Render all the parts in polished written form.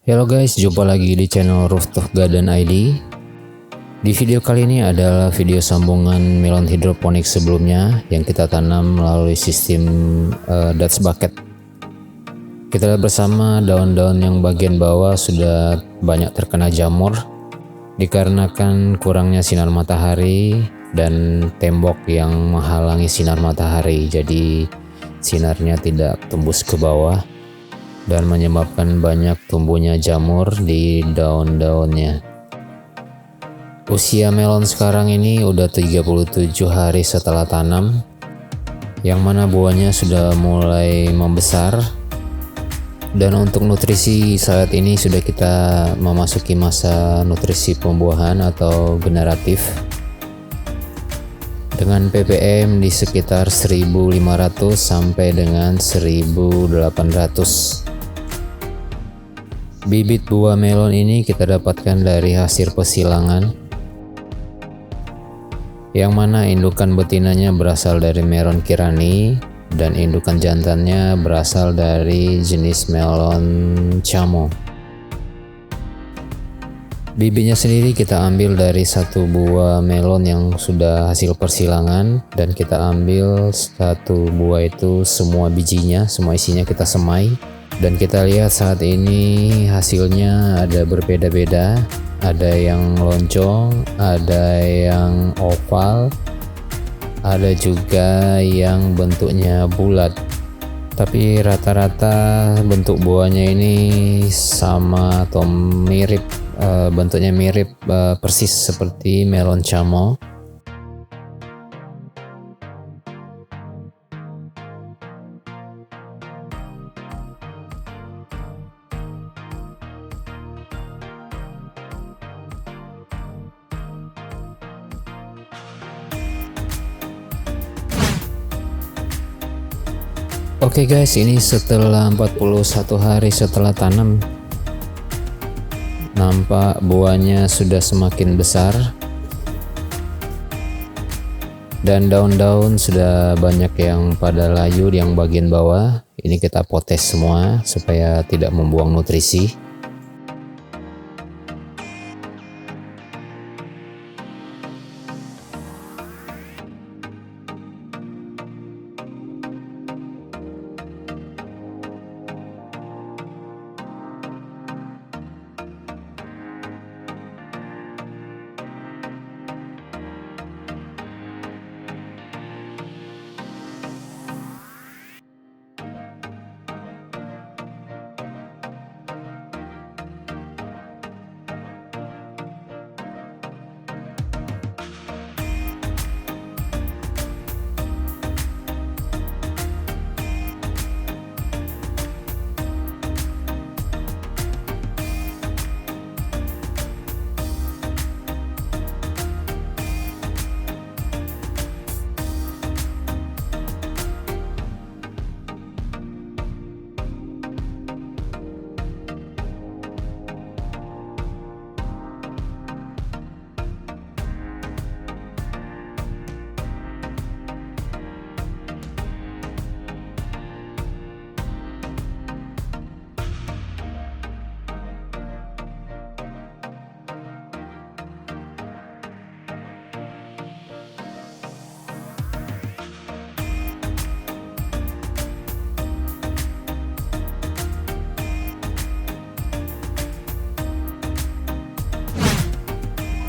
Halo guys, jumpa lagi di channel Rooftop Garden ID. Di video kali ini adalah video sambungan melon hidroponik sebelumnya yang kita tanam melalui sistem Dutch bucket. Kita lihat bersama daun-daun yang bagian bawah sudah banyak terkena jamur dikarenakan kurangnya sinar matahari dan tembok yang menghalangi sinar matahari. Jadi sinarnya tidak tembus ke bawah dan menyebabkan banyak tumbuhnya jamur di daun-daunnya. Usia melon sekarang ini udah 37 hari setelah tanam, yang mana buahnya sudah mulai membesar. Dan untuk nutrisi saat ini sudah kita memasuki masa nutrisi pembuahan atau generatif dengan ppm di sekitar 1500 sampai dengan 1800. Bibit buah melon ini kita dapatkan dari hasil pesilangan, yang mana indukan betinanya berasal dari melon Kirani dan indukan jantannya berasal dari jenis melon Chamo. Bibitnya sendiri kita ambil dari satu buah melon yang sudah hasil persilangan, dan kita ambil satu buah itu semua bijinya, semua isinya kita semai. Dan kita lihat saat ini hasilnya ada berbeda-beda, ada yang loncong, ada yang oval, ada juga yang bentuknya bulat. Tapi rata-rata bentuk buahnya ini sama atau mirip, bentuknya mirip persis seperti melon Chamo. Oke guys, ini setelah 41 hari setelah tanam, nampak buahnya sudah semakin besar dan daun-daun sudah banyak yang pada layu yang bagian bawah. Ini kita potes semua supaya tidak membuang nutrisi.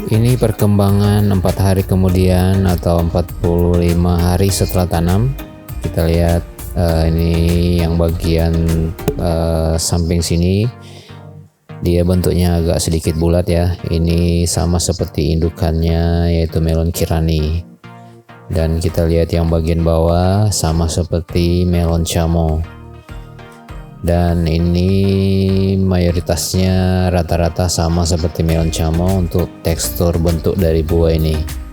Ini perkembangan 4 hari kemudian atau 45 hari setelah tanam. Kita lihat ini yang bagian samping sini, dia bentuknya agak sedikit bulat ya. Ini sama seperti indukannya, yaitu melon Kirani. Dan kita lihat yang bagian bawah sama seperti melon Chamo. Dan ini mayoritasnya rata-rata sama seperti melon Chamo untuk tekstur bentuk dari buah ini.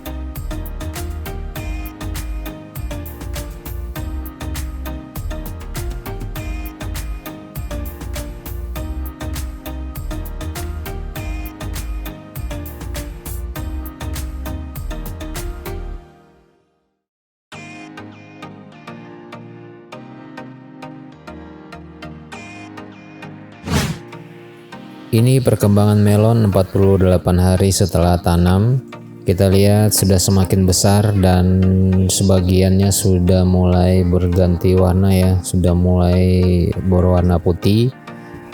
Ini perkembangan melon 48 hari setelah tanam. Kita lihat sudah semakin besar dan sebagiannya sudah mulai berganti warna ya, sudah mulai berwarna putih.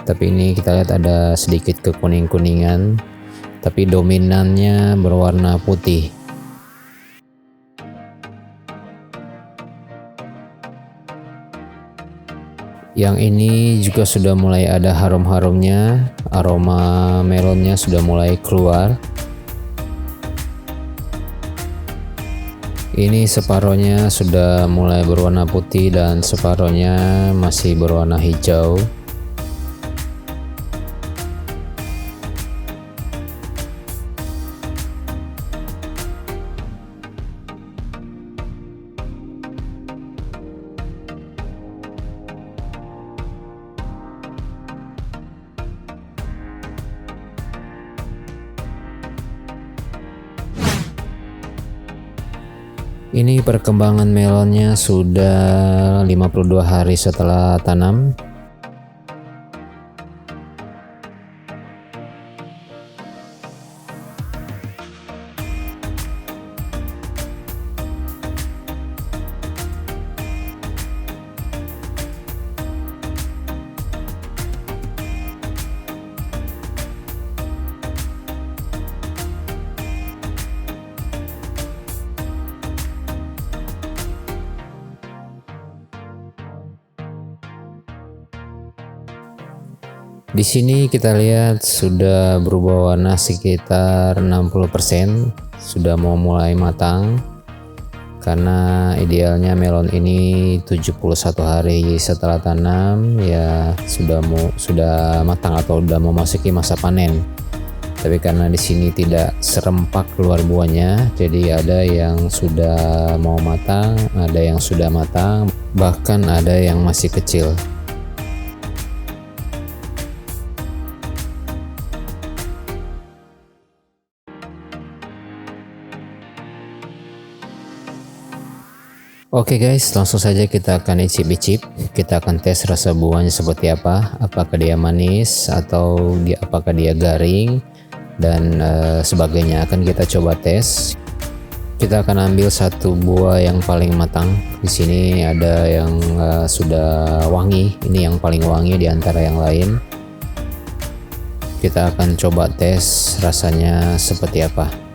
Tapi ini kita lihat ada sedikit kekuning-kuningan, tapi dominannya berwarna putih. Yang ini juga sudah mulai ada harum-harumnya, aroma melonnya sudah mulai keluar. Ini separohnya sudah mulai berwarna putih dan separohnya masih berwarna hijau. Ini perkembangan melonnya sudah 52 hari setelah tanam. Di sini kita lihat sudah berubah warna sekitar 60%, sudah mau mulai matang. Karena idealnya melon ini 71 hari setelah tanam ya sudah matang atau sudah memasuki masa panen. Tapi karena di sini tidak serempak keluar buahnya, jadi ada yang sudah mau matang, ada yang sudah matang, bahkan ada yang masih kecil. Oke guys, langsung saja kita akan icip-icip. Kita akan tes rasa buahnya seperti apa. Apakah dia manis atau apakah dia garing dan sebagainya. Akan kita coba tes. Kita akan ambil satu buah yang paling matang. Di sini ada yang sudah wangi. Ini yang paling wangi di antara yang lain. Kita akan coba tes rasanya seperti apa.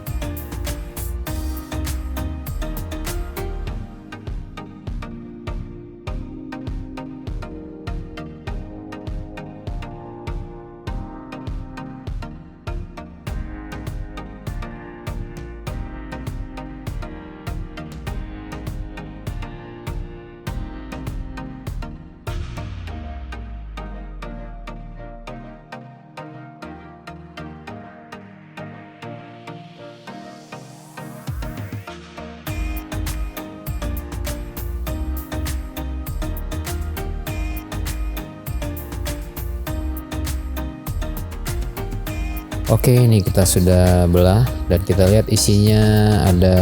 Oke, ini kita sudah belah dan kita lihat isinya ada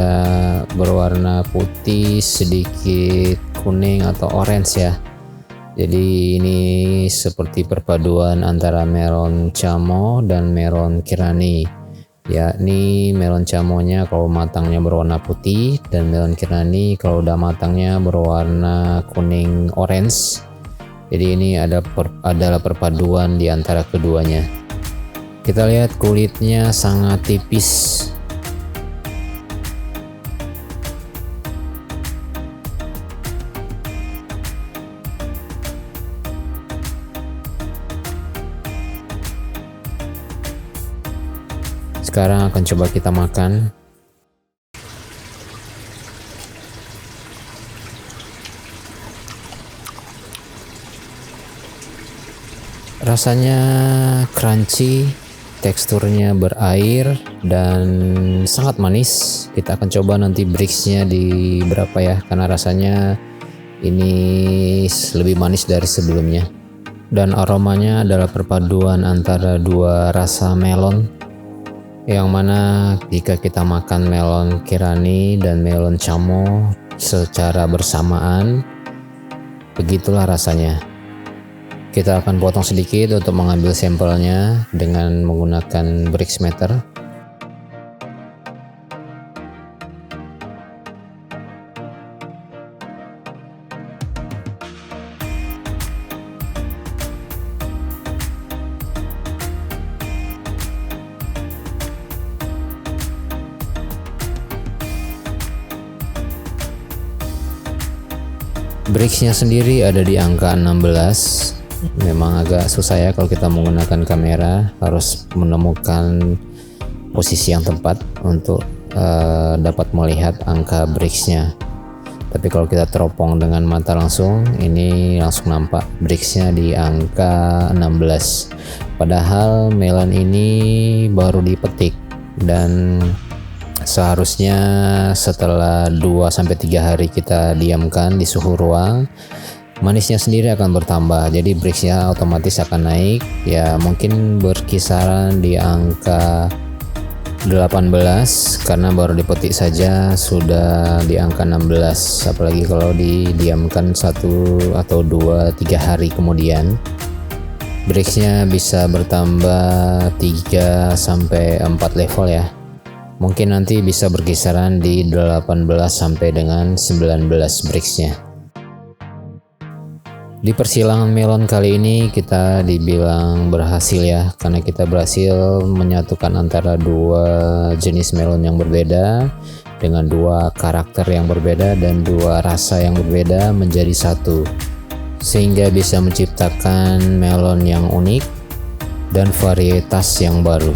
berwarna putih, sedikit kuning atau orange ya. Jadi ini seperti perpaduan antara melon Chamo dan melon Kirani. Yakni melon Chamonya kalau matangnya berwarna putih dan melon Kirani kalau udah matangnya berwarna kuning orange. Jadi ini adalah perpaduan di antara keduanya. Kita lihat kulitnya sangat tipis. Sekarang akan coba kita makan. Rasanya crunchy, teksturnya berair dan sangat manis. Kita akan coba nanti Brixnya di berapa ya, karena rasanya ini lebih manis dari sebelumnya. Dan aromanya adalah perpaduan antara dua rasa melon, yang mana jika kita makan melon Kirani dan melon Chamo secara bersamaan, begitulah rasanya. Kita akan potong sedikit untuk mengambil sampelnya dengan menggunakan Brixmeter. Brixnya sendiri ada di angka 16. Memang agak susah ya kalau kita menggunakan kamera, harus menemukan posisi yang tepat untuk dapat melihat angka Brixnya. Tapi kalau kita teropong dengan mata langsung, ini langsung nampak Brixnya di angka 16. Padahal melon ini baru dipetik dan seharusnya setelah 2-3 hari kita diamkan di suhu ruang, manisnya sendiri akan bertambah, jadi Brixnya otomatis akan naik ya, mungkin berkisaran di angka 18 karena baru dipetik saja sudah di angka 16, apalagi kalau didiamkan 1 atau 2-3 hari kemudian. Brixnya bisa bertambah 3-4 level ya, mungkin nanti bisa berkisaran di 18 sampai dengan 19 Brixnya. Di persilangan melon kali ini kita dibilang berhasil ya, karena kita berhasil menyatukan antara dua jenis melon yang berbeda dengan dua karakter yang berbeda dan dua rasa yang berbeda menjadi satu, sehingga bisa menciptakan melon yang unik dan varietas yang baru.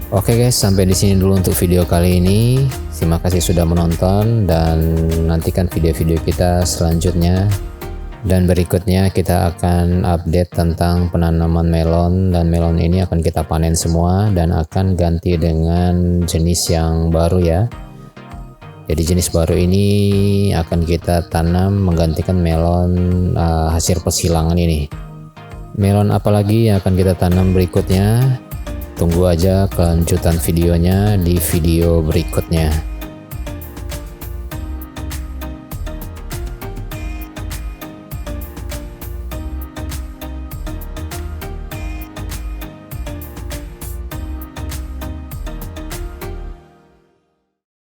Oke guys, sampai di sini dulu untuk video kali ini. Terima kasih sudah menonton dan nantikan video-video kita selanjutnya. Dan berikutnya kita akan update tentang penanaman melon, dan melon ini akan kita panen semua dan akan ganti dengan jenis yang baru ya. Jadi jenis baru ini akan kita tanam menggantikan melon hasil persilangan ini. Melon apalagi yang akan kita tanam berikutnya? Tunggu aja kelanjutan videonya di video berikutnya.